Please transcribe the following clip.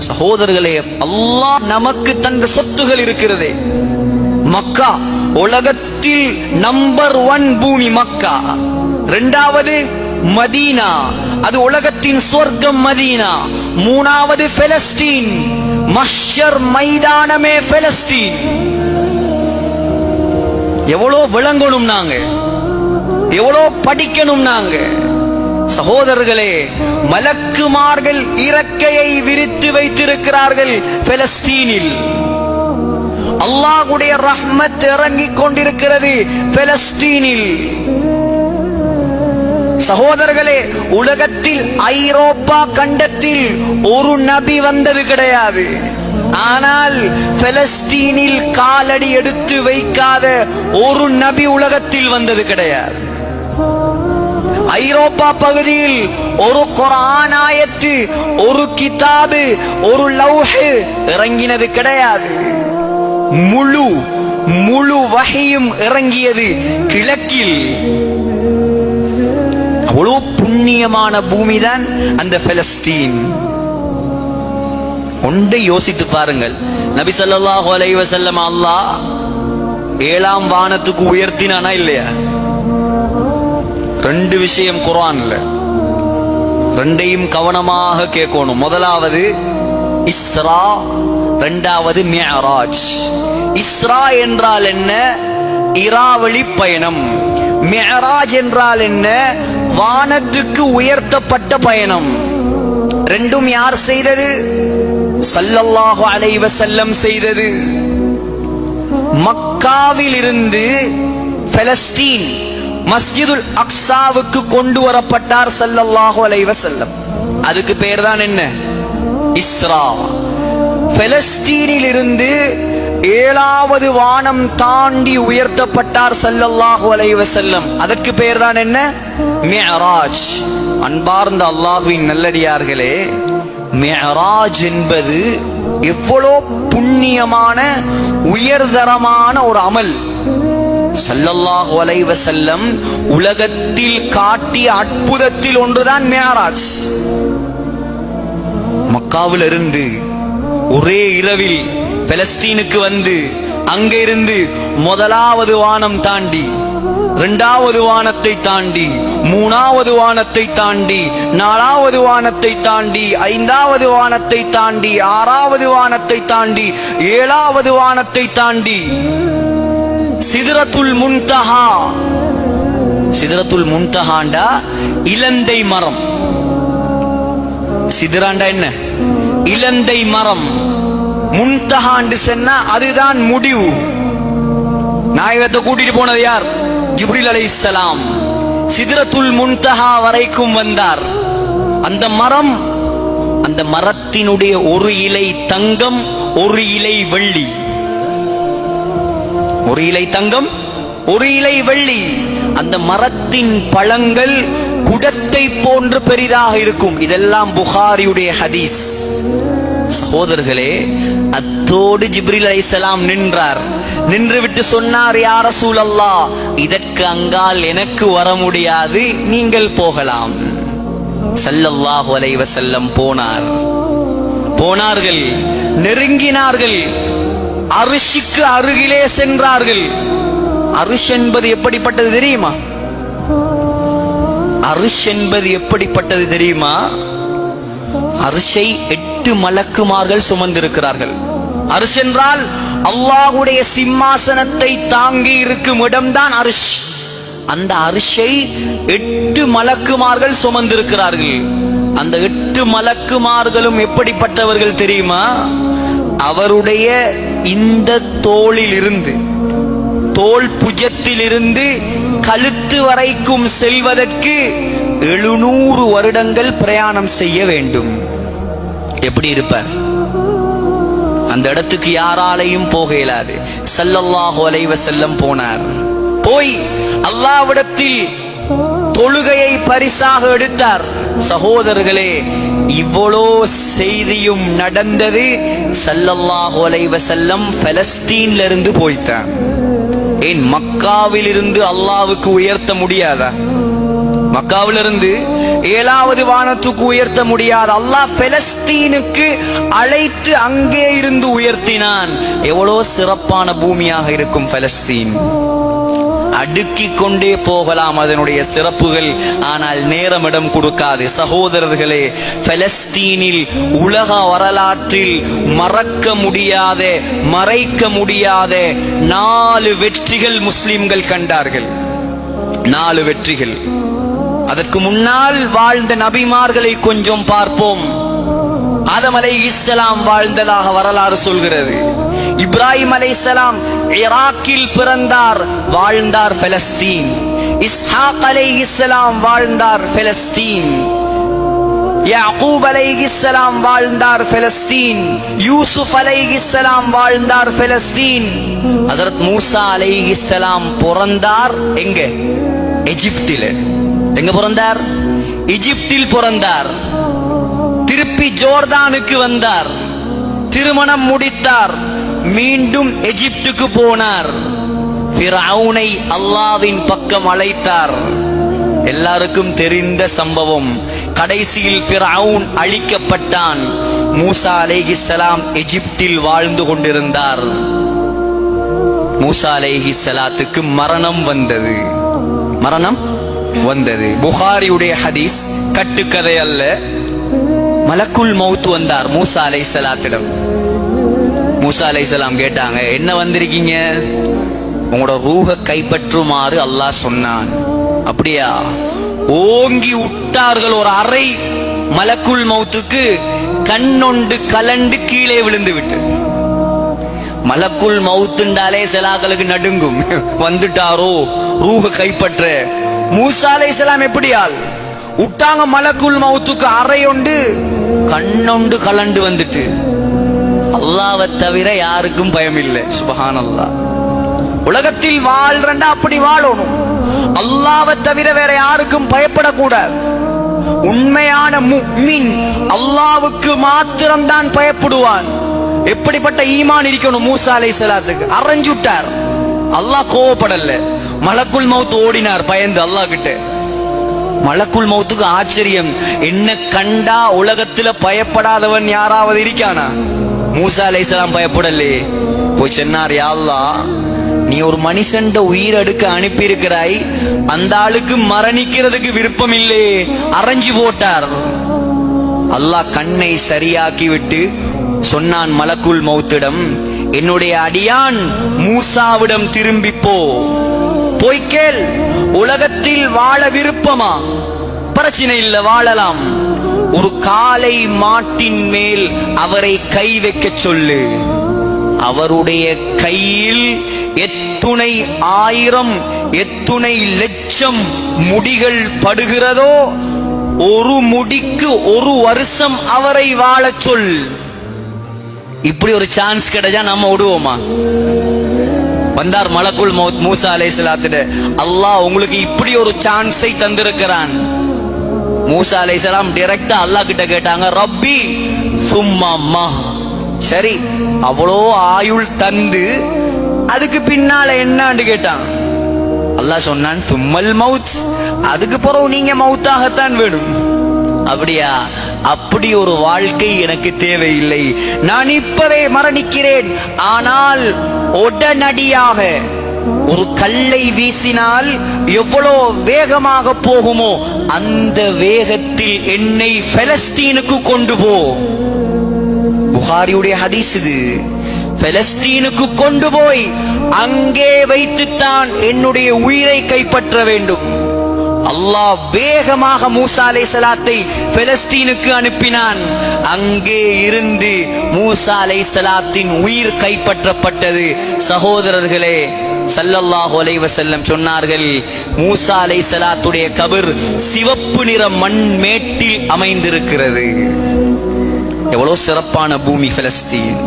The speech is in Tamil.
சகோதரர்களே, அல்லாஹ் நமக்கு தந்த சொத்துகள் இருக்கிறதே. மக்கா உலகத்தில் நம்பர் 1 பூமி மக்கா. இரண்டாவது மதீனா, அது உலகத்தின் சொர்க்கம் மதீனா. மூணாவது பெலஸ்தீன், மஹ்ஷர் மைதானமே பெலஸ்தீன். எவ்வளோ விளங்கணும் நாங்க, எவ்வளோ படிக்கணும் நாங்க. சகோதரர்களே, மலக்குமார்கள் இறக்கையை விரித்து வைத்திருக்கிறார்கள் பெலஸ்தீனில். அல்லாஹ்வுடைய ரஹ்மத் இறங்கிக் கொண்டிருக்கிறது பெலஸ்தீனில். சகோதரர்களே, உலகத்தில் ஐரோப்பா கண்டத்தில் ஒரு நபி வந்தது கிடையாது. ஆனால் பெலஸ்தீனில் காலடி எடுத்து வைக்காத ஒரு நபி உலகத்தில் வந்தது கிடையாது. ஐரோப்பா பகுதியில் ஒரு குர்ஆன் ஆயத்து, ஒரு கிதாபு, ஒரு லௌஹ் இறங்கினது கிடையாது. முழு வஹியும் இறங்கியது கிழக்கில். அவ்வளவு புண்ணியமான பூமிதான் அந்த பெலஸ்தீன். ஒன்றை யோசித்து பாருங்கள். நபி ஸல்லல்லாஹு அலைஹி வஸல்லம் அல்லாஹ் 7ஆம் வானத்துக்கு உயர்த்தினானா இல்லையா? 2 விஷயம் குர்ஆன்ல, 2ஐயும் கவனமாக கேட்கணும். முதலாவது இஸ்ரா, இரண்டாவது மிஅராஜ். இஸ்ரா என்றால் என்ன? இராவழி பயணம். மிஅராஜ் என்றால் என்ன? வானத்துக்கு உயர்த்தப்பட்ட பயணம். ரெண்டும் யார் செய்தது? ஸல்லல்லாஹு அலைஹி வஸல்லம் செய்தது. மக்காவில் இருந்து பெலஸ்தீன் மஸ்ஜிதுல் அக்ஸாவுக்கு கொண்டு வரப்பட்டார் ஸல்லல்லாஹு அலைஹி வஸல்லம். அதுக்கு பேர் தான் என்ன? இஸ்ரா. பெலஸ்தீனில் இருந்து 7வது வானம் தாண்டி உயர்த்தப்பட்டார் ஸல்லல்லாஹு அலைஹி வஸல்லம். அதற்கு பேர் தான் என்ன? மிஅராஜ். அன்பார்ந்த அல்லாஹ்வின் நல்லடியார்களே, மிஅராஜ் என்பது எவ்வளவு புண்ணியமான உயர்தரமான ஒரு அமல். ஸல்லல்லாஹு அலைஹி வஸல்லம் உலகத்தில் காட்டிய அற்புதத்தில் ஒன்றுதான் மிஅராஜ். மக்காவில் இருந்து ஒரே இரவில் பெலஸ்தீனுக்கு வந்து அங்கே இருந்து 1வது வானம் தாண்டி, 2வது வானத்தை தாண்டி, 3வது வானத்தை தாண்டி, 4வது வானத்தை தாண்டி, 5வது வானத்தை தாண்டி, 6வது வானத்தை தாண்டி, 7வது வானத்தை தாண்டி சிதறத்துல் முன்தஹா. சிதறத்துல் முன்தஹாண்டா இலந்தை மரம். சிதறாண்டா என்ன? இலந்தை மரம். முன்தஹாண்டு சொன்னா அதுதான் முடிவு. நாயகத்தை கூட்டிட்டு போனது யார்? ஜிப்ரீல் அலைஹிஸ்ஸலாம். சிதறத்துல் முன்தஹா வரைக்கும் வந்தார். அந்த மரம், அந்த மரத்தினுடைய ஒரு இலை தங்கம், ஒரு இலை வெள்ளி. ஒரு இலை தங்கம், ஒரு இலை வெள்ளி. அந்த மரத்தின் பழங்கள் குடத்தை போன்று பெரிதாக இருக்கும். இதெல்லாம் புகாரியுடைய ஹதீஸ். சகோதரர்களே, அத்தோடு ஜிப்ரீல் அலைஹிஸ்ஸலாம் நின்றார். நின்று விட்டு சொன்னார், யா ரசூலல்லாஹ், இதற்கு அங்கால் எனக்கு வர முடியாது, நீங்கள் போகலாம். ஸல்லல்லாஹு அலைஹி வஸல்லம் போனார்கள், நெருங்கினார்கள், அரிஷுக்கு அருகிலே சென்றார்கள். அரிஷ் என்பது எப்படிப்பட்டது தெரியுமா? அரிஷ் என்பது எப்படிப்பட்டது தெரியுமா? அரிஷை 8 மலக்குமார்கள் சுமந்திருக்கிறார்கள். அரிஷ் என்றால் அல்லாஹ்வுடைய சிம்மாசனத்தை தாங்கி இருக்கும் இடம்தான் அரிஷ். அந்த அரிஷை 8 மலக்குமார்கள் சுமந்திருக்கிறார்கள். அந்த 8 மலக்குமார்களும் எப்படிப்பட்டவர்கள் தெரியுமா? அவருடைய இந்த தோளில் இருந்து, தோல் புஜத்தில் இருந்து கழுத்து வரைக்கும் செல்வதற்கு 700 வருடங்கள் பிரயாணம் செய்ய வேண்டும். எப்படி இருப்பார்? அந்த இடத்துக்கு யாராலையும் போக இயலாது. ஸல்லல்லாஹு அலைஹி வஸல்லம் போனார். போய் அல்லாஹ்விடத்தில் தொழுகையை பரிசாக எடுத்தார். சகோதரர்களே, இவ்வளோ செய்தியும் நடந்தது. ஸல்லல்லாஹு அலைஹி வஸல்லம் பெலஸ்தீன்ல இருந்து போய்த்தார். ஏன் மக்காவில் இருந்து அல்லாஹ்வுக்கு உயர்த்த முடியாதா? மக்காவிலிருந்து 7வது வானத்துக்கு உயர்த்த முடியாது. அல்லாஹ் பெலஸ்தீனுக்கு அழைத்து அங்கே இருந்து உயர்த்தினான். எவ்வளவு சிறப்பான பூமியாக இருக்கும் பெலஸ்தீன். அடுக்கிக் கொண்டே போகலாம் அதனுடைய சிறப்புகள். ஆனால் நேரமிடம் கொடுக்காது. சகோதரர்களே, பெலஸ்தீனில் உலக வரலாற்றில் மறக்க முடியாத, மறைக்க முடியாத 4 வெற்றிகள் முஸ்லிம்கள் கண்டார்கள். 4 வெற்றிகள். அதற்கு முன்னால் வாழ்ந்த நபிமார்களை கொஞ்சம் பார்ப்போம். ஆதம் அலைஹிஸ்ஸலாம் வாழ்ந்ததாக வரலாறு சொல்கிறது. இப்ராஹிம் அலைஹிஸ்ஸலாம் ஈராக்கில் பிறந்தார், வாழ்ந்தார் பெலஸ்தீன். இஸ்ஹாக் அலைஹிஸ்ஸலாம் வாழ்ந்தார் பெலஸ்தீன். யாக்கூப் அலைஹிஸ்ஸலாம் வாழ்ந்தார் பெலஸ்தீன். யூசுப் அலைஹிஸ்ஸலாம் வாழ்ந்தார் பெலஸ்தீன். ஹஜ்ரத் மூசா அலைஹிஸ்ஸலாம் பிறந்தார் எங்க? எகிப்தில். எங்க பிறந்தார்? எகிப்தில் பிறந்தார். திருப்பி ஜோர்தானுக்கு வந்தார், திருமணம் முடித்தார், மீண்டும் எகிப்துக்கு போனார். ஃபிரௌனை அல்லாஹ்வின் பக்கம் அழைத்தார். எல்லாருக்கும் தெரிந்த சம்பவம். கடைசியில் ஃபிரௌன் அழிக்கப்பட்டான். மூசா அலைஹிஸ்ஸலாம் எகிப்தில் வாழ்ந்து கொண்டிருந்தார். மூசா அலைஹிஸ்ஸலாத்துக்கு மரணம் வந்தது. மரணம் வந்தது. புகாரியுடைய ஹதீஸ், கட்டுக்கதை அல்ல. மலக்குல் மௌத் வந்தார் மூசா அலைஹிஸ்ஸலாத்திடம். மூசா அலைஹிஸ்ஸலாம் கேட்டாங்க, என்ன வந்திருக்கீங்க? உங்களோட ரூஹ கைப்பற்றுமாறு அல்லாஹ் சொன்னான். அப்படியா? ஓங்கி விட்டார்கள் ஒரு அறை. மலக்குல் மௌத்துக்கு கண்ணொண்டு கலண்டு கீழே விழுந்து விட்டது. மலக்குல் மௌத்துண்டாலே சிலாக்களுக்கு நடுங்கும். வந்துட்டாரோ ரூஹ கைப்பற்ற. மூசா அலைஹிஸ்ஸலாம் எப்படியால் விட்டாங்க மலக்குல் மௌத்துக்கு அறையொண்டு கண்ணொண்டு கலண்டு வந்துட்டு. அல்லாஹ்வை தவிர யாருக்கும் பயம் இல்லை. சுப்ஹானல்லாஹ். உலகத்தில் வாழ்றண்டா அப்படி வாழணும். அல்லாஹ்வை தவிர வேற யாருக்கும் பயப்படக்கூடாது. உண்மையான முஃமின் அல்லாஹ்வுக்கு மாத்திரம்தான் பயப்படுவான். எப்படிப்பட்ட ஈமான் இருக்கணும் மூசா அலைஹிஸ்ஸலாத்துக்கு. அரைஞ்சுட்டார். அல்லாஹ் கோவப்படல. மலக்குல் மௌத் ஓடினார் பயந்து அல்லாஹ் கிட்ட. மலக்குல் மௌத்துக்கு ஆச்சரியம், என்ன கண்டா உலகத்துல பயப்படாதவன் யாராவது இருக்கானா? மூசா அலைஹிஸ்ஸலாம் பயப்படலே. போய் சொன்னார், யா அல்லாஹ், நீ ஒரு மனுஷன் உயிர் எடுக்க அனுப்பி இருக்கிறாய், அந்த ஆளுக்கு மரணிக்கிறதுக்கு விருப்பம் இல்லை, அரைஞ்சு போட்டார். அல்லாஹ் கண்ணை சரியாக்கி விட்டு சொன்னான் மலக்குல் மௌத்திடம், என்னுடைய அடியான் மூசாவிடம் திரும்பி போ, போய் கேள், உலகத்தில் வாழ விருப்பமா? பிரச்சனை இல்லை, வாழலாம். ஒரு காளை மாட்டின் மேல் அவரை கை வைக்க சொல்லு. அவருடைய கையில் எத்துணை ஆயிரம் எத்துணை லட்சம் முடிகள் படுகிறதோ ஒரு முடிக்கு 1 வருஷம் அவரை வாழச் சொல். இப்படி ஒரு சான்ஸ் கிடைச்சா நம்ம விடுவோமா? வந்தார் மலக்குல் மௌத் மூசா அலைஹிஸ்ஸலாத்திட. அல்லாஹ் உங்களுக்கு இப்படி ஒரு சான்ஸை தந்திருக்கிறான். மூசா அலைஹிஸ்ஸலாம் டைரக்டா அல்லாஹ் கிட்ட கேட்டாங்க, ரப்பி சும்மா. சரி, அவ்வளோ ஆயுள் தந்து அதுக்கு பின்னால என்னான்னு கேட்டான். அல்லாஹ் சொன்னான், சும்மல் மவுத், அதுக்கு பிறகு நீங்க மவுத்தாகத்தான் வேணும். அப்படியா? அப்படி ஒரு வாழ்க்கை எனக்கு தேவையில்லை. நான் இப்பவே மரணிக்கிறேன். ஆனால் உடனடியாக ஒரு கல்லை வீசினால் எவ்வளோ வேகமாக போகுமோ அந்த வேகத்தில் என்னை பெலஸ்தீனுக்கு கொண்டு போ. புகாரியுடைய ஹதீஸ் இது. பெலஸ்தீனுக்கு கொண்டு போய் அங்கே வைத்துத்தான் என்னுடைய உயிரை கைப்பற்ற வேண்டும். அல்லாஹ் வேகமாக மூசா அலைஹிஸ்ஸலாத்தை பெலஸ்தீனுக்கு அனுப்பினான். அங்கே இருந்து மூசா அலைஹிஸ்ஸலாத்தின் உயிர் கைப்பற்றப்பட்டது. சகோதரர்களே, ஸல்லல்லாஹு அலைஹி வஸல்லம் சொன்னார்கள், மூசா அலைஹிஸ்ஸலாத்துடைய கபர் சிவப்பு நிற மண் மேட்டில் அமைந்திருக்கிறது. எவ்வளவு சிறப்பான பூமி பெலஸ்தீன்.